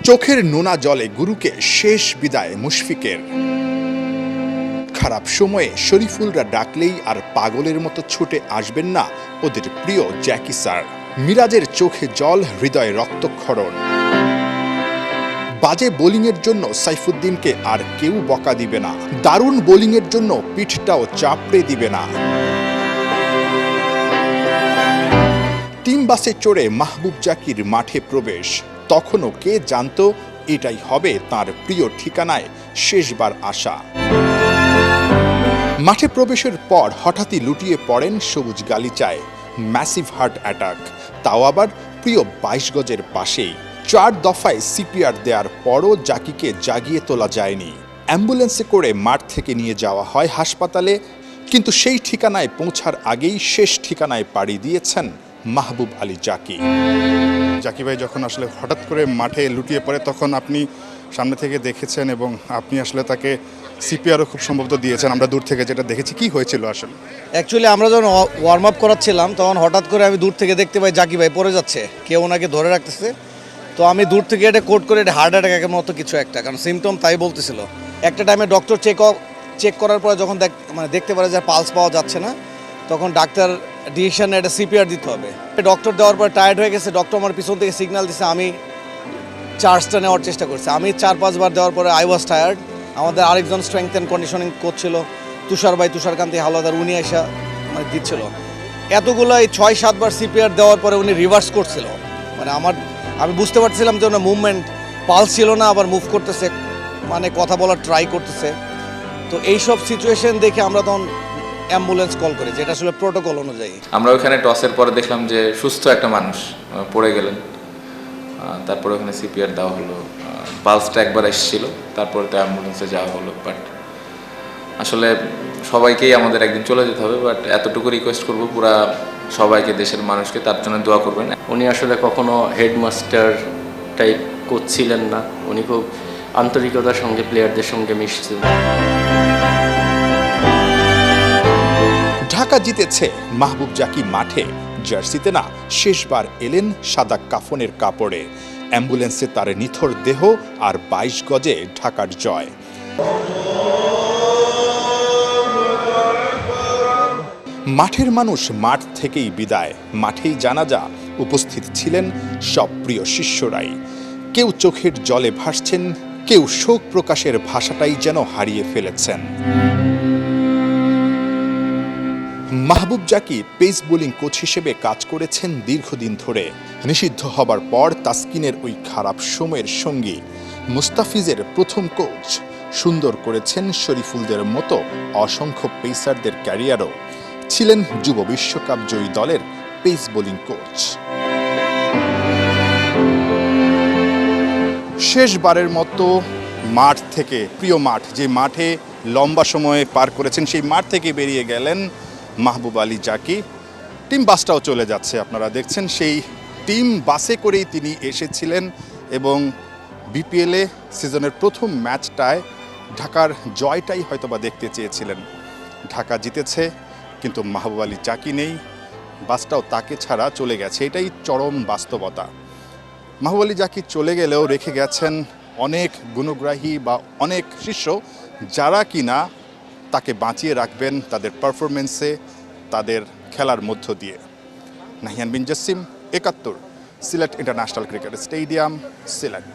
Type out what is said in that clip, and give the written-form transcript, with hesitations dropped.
চোখের নোনা জলে গুরুকে শেষ বিদায় মুশফিকের। খারাপ সময়ে শরীফুলরা ডাকলেই আর পাগলের মতো ছুটে আসবেন না ওদের প্রিয় জ্যাকি স্যার। মিরাজের চোখে জল, হৃদয়ে রক্তক্ষরণ। বাজে বোলিংয়ের জন্য সাইফুদ্দিনকে আর কেউ বকা দিবে না, দারুণ বোলিংয়ের জন্য পিঠটাও চাপড়ে দিবে না। টিম বাসে চড়ে মাহবুব জাকির মাঠে প্রবেশ। তখনও কে জানতো এটাই হবে তার প্রিয় ঠিকানায় শেষবার আসা। মাঠে প্রবেশের পর হঠাৎই লুটিয়ে পড়েন সবুজ গালিচায়। ম্যাসিভ হার্ট অ্যাটাক, তাও আবার প্রিয় 22 গজের পাশেই। 4 দফায় সিপিআর দেওয়ার পরও জাকিকে জাগিয়ে তোলা যায়নি। অ্যাম্বুলেন্সে করে মাঠ থেকে নিয়ে যাওয়া হয় হাসপাতালে, কিন্তু সেই ঠিকানায় পৌঁছার আগেই শেষ ঠিকানায় পাড়ি দিয়েছেন মাহবুব আলী জাকি। জাকি ভাই যখন আসলে হঠাৎ করে মাঠে লুটিয়ে পড়ে তখন আপনি সামনে থেকে দেখেছেন এবং আপনি আসলে তাকে সিপিআরও খুব সম্ভবত দিয়েছেন, আমরা দূর থেকে যেটা দেখেছি। কি হয়েছিল আসলে? অ্যাকচুয়ালি আমরা যখন ওয়ার্ম আপ করাচ্ছিলাম তখন হঠাৎ করে আমি দূর থেকে দেখতে পাই জাকি ভাই পড়ে যাচ্ছে, কেউ ওনাকে ধরে রাখতেছে। তো আমি দূর থেকে এটা কোড করে এটা হার্ট অ্যাটাকের মতো কিছু একটা, কারণ সিমটম তাই বলতেছিল। একটা টাইমে ডক্টর চেক করার পরে যখন দেখতে পারে যে পালস পাওয়া যাচ্ছে না, তখন ডাক্তার ডিসিশনে এটা সিপিআর দিতে হবে। ডক্টর দেওয়ার পর টায়ার্ড হয়ে গেছে, ডক্টর আমার পিছন থেকে সিগন্যাল দিচ্ছে, আমি চার্জটা নেওয়ার চেষ্টা করছি। আমি 4-5 বার দেওয়ার পরে আই ওয়াজ টায়ার্ড। আমাদের আরেকজন স্ট্রেংথ অ্যান্ড কন্ডিশনিং কোচ ছিল তুষারকান্তি হাওলাদার, উনি এসে দিচ্ছিল। এতগুলো এই 6-7 বার সিপিআর দেওয়ার পরে উনি রিভার্স করছিল। আমি বুঝতে পারছিলাম যে ওনার মুভমেন্ট, পালস ছিল না, আবার মুভ করতেছে, কথা বলার ট্রাই করতেছে। তো এইসব সিচুয়েশন দেখে আমরা তখন অ্যাম্বুলেন্স কল করি, যেটা আসলে প্রোটোকল অনুযায়ী। আমরা ওখানে টসের পরে দেখলাম যে সুস্থ একটা মানুষ পড়ে গেলেন। তারপরে ওখানে সিপিআর দেওয়া হলো, পালসটা একবার এসেছিল, তারপরে তো অ্যাম্বুলেন্সে যাওয়া হলো। বাট আসলে সবাইকেই আমাদের একদিন চলে যেতে হবে, বাট এতটুকু রিকোয়েস্ট করবো পুরা সবাইকে, দেশের মানুষকে তার জন্য দোয়া করবেন। উনি আসলে কখনো হেডমাস্টার টাইপ কোচ ছিলেন না, উনি খুব আন্তরিকতার সঙ্গে প্লেয়ারদের সঙ্গে মিশছেন। ঢাকা জিতেছে, মাহবুব জাকি মাঠে, জার্সিতে না, শেষবার এলেন সাদা কাফনের কাপড়ে। অ্যাম্বুলেন্সে তার নিথর দেহ, আর 22 গজে ঢাকার জয়। মাঠের মানুষ মাঠ থেকেই বিদায়, মাঠেই জানাজা। উপস্থিত ছিলেন সব প্রিয় শিষ্যরাই। কেউ চোখের জলে ভাসছেন, কেউ শোক প্রকাশের ভাষাটাই যেন হারিয়ে ফেলেছেন। মাহবুব জাকি পেস বোলিং কোচ হিসেবে কাজ করেছেন দীর্ঘদিন ধরে। নিষিদ্ধ হবার পর তাসকিনের ওই খারাপ সময়ের সঙ্গী, মুস্তাফিজের প্রথম কোচ। সুন্দর করেছেন শরীফুলদের মতো অসংখ্য পেসারদের ক্যারিয়ারও। ছিলেন যুব বিশ্বকাপ জয়ী দলের পেস বোলিং কোচ। শেষবারের মতো মাঠ থেকে, প্রিয় মাঠ, যে মাঠে লম্বা সময় পার করেছেন, সেই মাঠ থেকে বেরিয়ে গেলেন মাহবুব আলী জাকি। টিম বাসটাও চলে যাচ্ছে, আপনারা দেখছেন। সেই টিম বাসে করেই তিনি এসেছিলেন এবং বিপিএলে সিজনের প্রথম ম্যাচটায় ঢাকার জয়টাই হয়তোবা দেখতে চেয়েছিলেন। ঢাকা জিতেছে, কিন্তু মাহবুব আলী জাকি নেই, বাসটাও তাকে ছাড়া চলে গেছে। এটাই চরম বাস্তবতা। মাহবুব আলী জাকি চলে গেলেও রেখে গেছেন অনেক গুণগ্রাহী বা অনেক শিষ্য, যারা কিনা তাকে বাঁচিয়ে রাখবেন তাদের পারফরমেন্সে, তাদের খেলার মধ্য দিয়ে। Nahiyan bin Jasim, ৭১, Sylhet international cricket stadium, Sylhet.